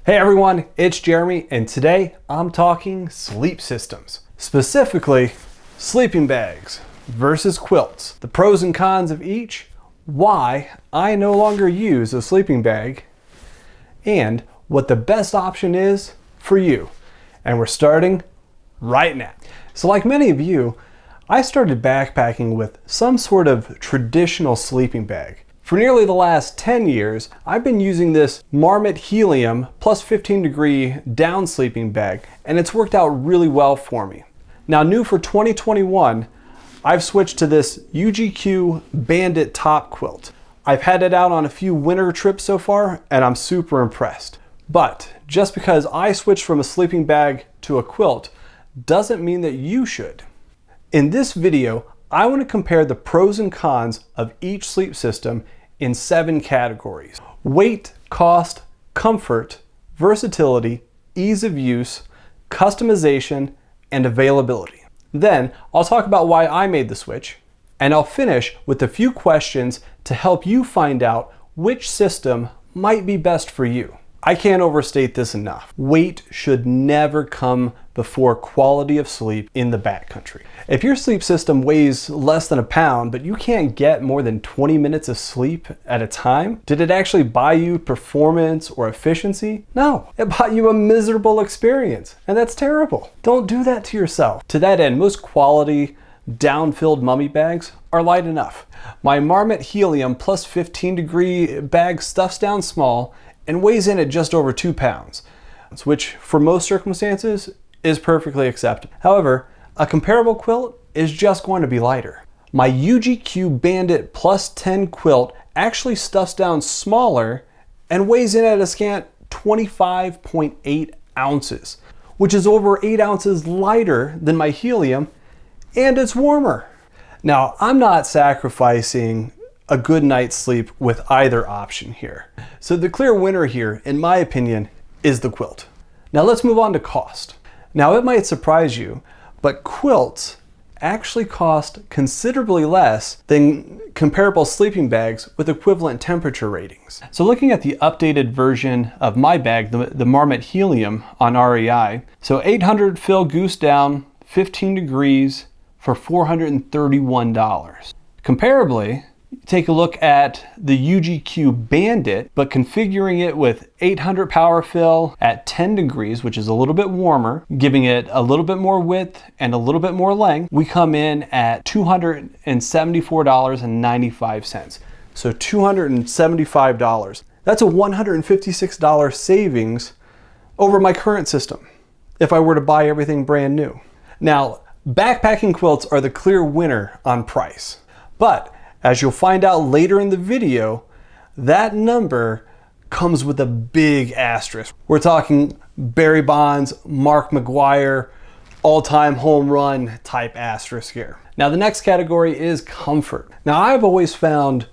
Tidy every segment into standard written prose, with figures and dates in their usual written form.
Hey everyone, it's Jeremy, and today I'm talking sleep systems. Specifically, sleeping bags versus quilts. The pros and cons of each, why I no longer use a sleeping bag, and what the best option is for you. And we're starting right now. So like many of you, I started backpacking with some sort of traditional sleeping bag. For nearly the last 10 years, I've been using this Marmot Helium plus 15 degree down sleeping bag, and it's worked out really well for me. Now new for 2021, I've switched to this UGQ Bandit top quilt. I've had it out on a few winter trips so far, and I'm super impressed. But just because I switched from a sleeping bag to a quilt doesn't mean that you should. In this video, I want to compare the pros and cons of each sleep system in 7 categories: weight, cost, comfort, versatility, ease of use, customization, and availability. Then I'll talk about why I made the switch, and I'll finish with a few questions to help you find out which system might be best for you. I can't overstate this enough. Weight should never come before quality of sleep in the backcountry. If your sleep system weighs less than a pound, but you can't get more than 20 minutes of sleep at a time, did it actually buy you performance or efficiency? No, it bought you a miserable experience, and that's terrible. Don't do that to yourself. To that end, most quality down-filled mummy bags are light enough. My Marmot Helium plus 15 degree bag stuffs down small and weighs in at just over 2 pounds, which for most circumstances is perfectly acceptable. However, a comparable quilt is just going to be lighter. My UGQ Bandit plus 10 quilt actually stuffs down smaller and weighs in at a scant 25.8 ounces, which is over 8 ounces lighter than my Helium, and it's warmer. Now, I'm not sacrificing a good night's sleep with either option here. So the clear winner here, in my opinion, is the quilt. Now let's move on to cost. Now it might surprise you, but quilts actually cost considerably less than comparable sleeping bags with equivalent temperature ratings. So looking at the updated version of my bag, the Marmot Helium on REI, so 800 fill goose down, 15 degrees for $431. Comparably, take a look at the UGQ Bandit, but configuring it with 800 power fill at 10 degrees, which is a little bit warmer, giving it a little bit more width and a little bit more length, we come in at $274.95. So $275. That's a $156 savings over my current system if I were to buy everything brand new. Now, backpacking quilts are the clear winner on price, but as you'll find out later in the video, that number comes with a big asterisk. We're talking Barry Bonds, Mark McGwire, all-time home run type asterisk here. Now the next category is comfort. Now I've always found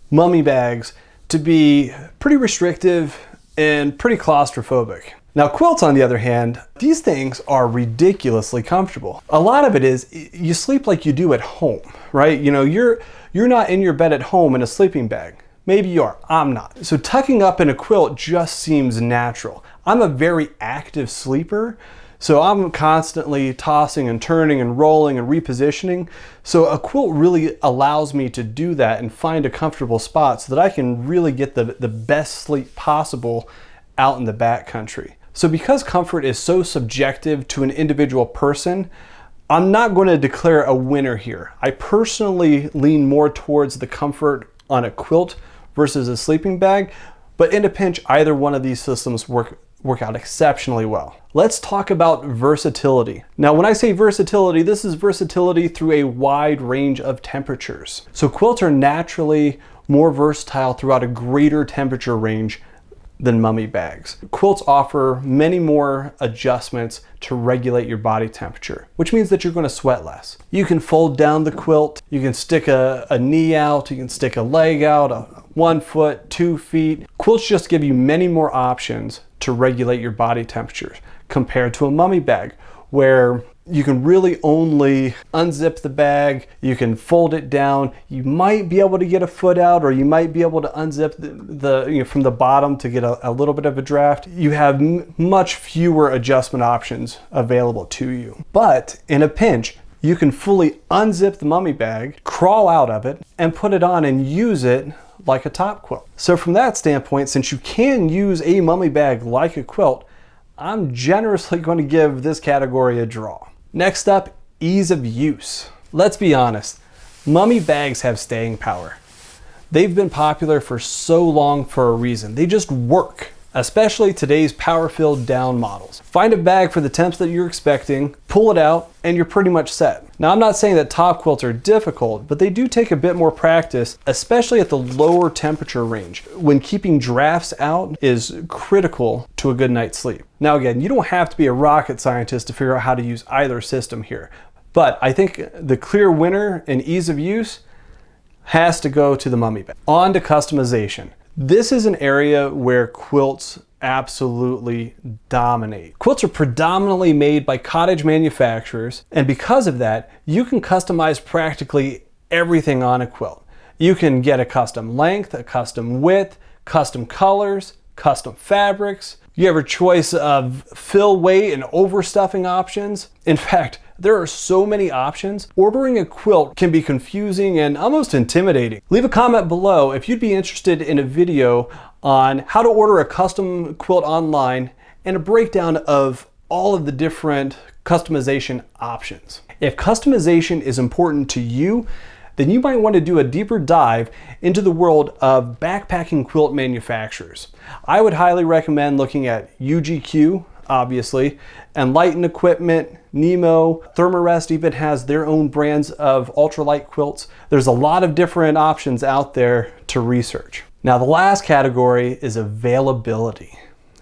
mummy bags to be pretty restrictive and pretty claustrophobic. Now quilts, on the other hand, these things are ridiculously comfortable. A lot of it is you sleep like you do at home, right? You know, you're not in your bed at home in a sleeping bag. Maybe you are, I'm not. So tucking up in a quilt just seems natural. I'm a very active sleeper, so I'm constantly tossing and turning and rolling and repositioning. So a quilt really allows me to do that and find a comfortable spot so that I can really get the best sleep possible out in the backcountry. So because comfort is so subjective to an individual person, I'm not going to declare a winner here. I personally lean more towards the comfort on a quilt versus a sleeping bag, but in a pinch, either one of these systems work out exceptionally well. Let's talk about versatility. Now, when I say versatility, this is versatility through a wide range of temperatures. So quilts are naturally more versatile throughout a greater temperature range than mummy bags. Quilts offer many more adjustments to regulate your body temperature, which means that you're going to sweat less. You can fold down the quilt, you can stick a knee out, you can stick a leg out, 1 foot, 2 feet. Quilts just give you many more options to regulate your body temperatures compared to a mummy bag, where You can really only unzip the bag, you can fold it down, you might be able to get a foot out, or you might be able to unzip the from the bottom to get a little bit of a draft. You have much fewer adjustment options available to you. But in a pinch, you can fully unzip the mummy bag, crawl out of it, and put it on and use it like a top quilt. So from that standpoint, since you can use a mummy bag like a quilt, I'm generously going to give this category a draw. Next up, ease of use. Let's be honest, mummy bags have staying power. They've been popular for so long for a reason. They just work, especially today's power-filled down models. Find a bag for the temps that you're expecting, pull it out, and you're pretty much set. Now, I'm not saying that top quilts are difficult, but they do take a bit more practice, especially at the lower temperature range, when keeping drafts out is critical to a good night's sleep. Now again, you don't have to be a rocket scientist to figure out how to use either system here, but I think the clear winner in ease of use has to go to the mummy bag. On to customization. This is an area where quilts absolutely dominate. Quilts are predominantly made by cottage manufacturers, and because of that, you can customize practically everything on a quilt. You can get a custom length, a custom width, custom colors, custom fabrics. You have a choice of fill weight and overstuffing options. In fact, there are so many options. Ordering a quilt can be confusing and almost intimidating. Leave a comment below if you'd be interested in a video on how to order a custom quilt online and a breakdown of all of the different customization options. If customization is important to you, then you might want to do a deeper dive into the world of backpacking quilt manufacturers. I would highly recommend looking at UGQ, obviously, Enlighten Equipment, Nemo, Thermarest even has their own brands of ultralight quilts. There's a lot of different options out there to research. Now, the last category is availability.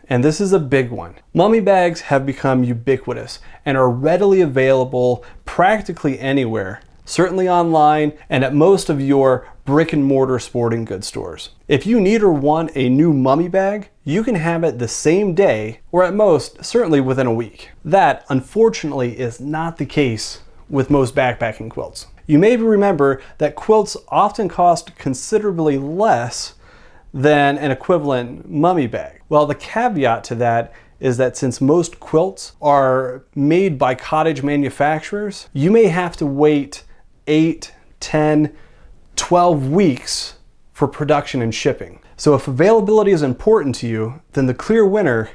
And this is a big one. Mummy bags have become ubiquitous and are readily available practically anywhere, certainly online and at most of your brick and mortar sporting goods stores. If you need or want a new mummy bag, you can have it the same day, or at most, certainly within a week. That, unfortunately, is not the case with most backpacking quilts. You may remember that quilts often cost considerably less than an equivalent mummy bag. Well, the caveat to that is that since most quilts are made by cottage manufacturers, you may have to wait 8, 10, 12 weeks for production and shipping. So if availability is important to you, then the clear winner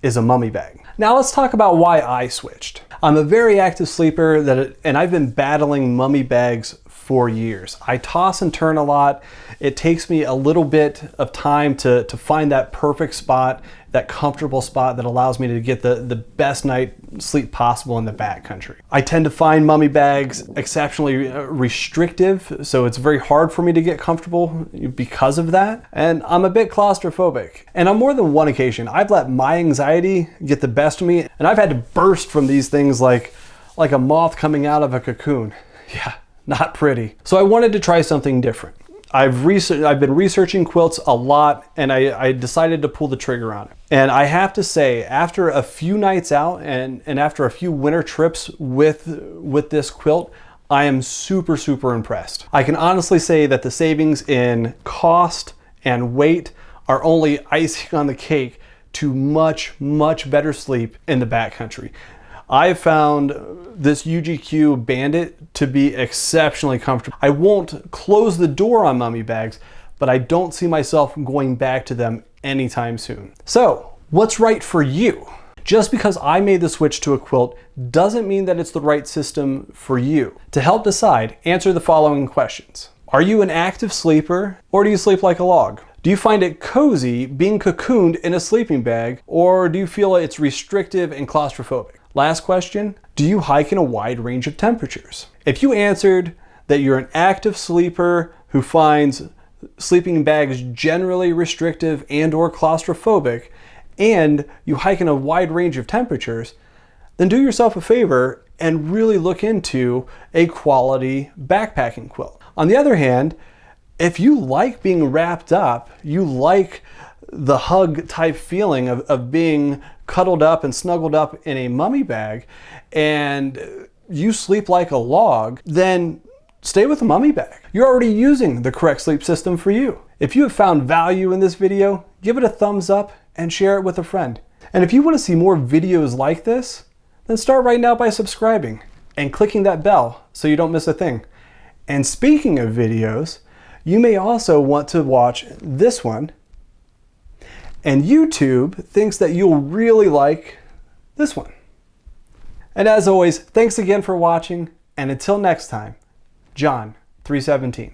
is a mummy bag. Now let's talk about why I switched. I'm a very active sleeper and I've been battling mummy bags for years. I toss and turn a lot. It takes me a little bit of time to find that perfect spot, that comfortable spot that allows me to get the best night sleep possible in the backcountry. I tend to find mummy bags exceptionally restrictive, so it's very hard for me to get comfortable because of that. And I'm a bit claustrophobic. And on more than one occasion, I've let my anxiety get the best of me, and I've had to burst from these things like a moth coming out of a cocoon. Yeah, not pretty. So I wanted to try something different. I've been researching quilts a lot, and I decided to pull the trigger on it. And I have to say, after a few nights out and after a few winter trips with this quilt, I am super, super impressed. I can honestly say that the savings in cost and weight are only icing on the cake to much, much better sleep in the backcountry. I found this UGQ Bandit to be exceptionally comfortable. I won't close the door on mummy bags, but I don't see myself going back to them anytime soon. So, what's right for you? Just because I made the switch to a quilt doesn't mean that it's the right system for you. To help decide, answer the following questions. Are you an active sleeper, or do you sleep like a log? Do you find it cozy being cocooned in a sleeping bag, or do you feel it's restrictive and claustrophobic? Last question, do you hike in a wide range of temperatures? If you answered that you're an active sleeper who finds sleeping bags generally restrictive and or claustrophobic, and you hike in a wide range of temperatures, then do yourself a favor and really look into a quality backpacking quilt. On the other hand, if you like being wrapped up, you like the hug type feeling of being cuddled up and snuggled up in a mummy bag, and you sleep like a log, then stay with the mummy bag. You're already using the correct sleep system for you. If you have found value in this video, give it a thumbs up and share it with a friend. And if you want to see more videos like this, then start right now by subscribing and clicking that bell so you don't miss a thing. And speaking of videos, you may also want to watch this one. And YouTube thinks that you'll really like this one. And as always, thanks again for watching, and until next time, John 3:17.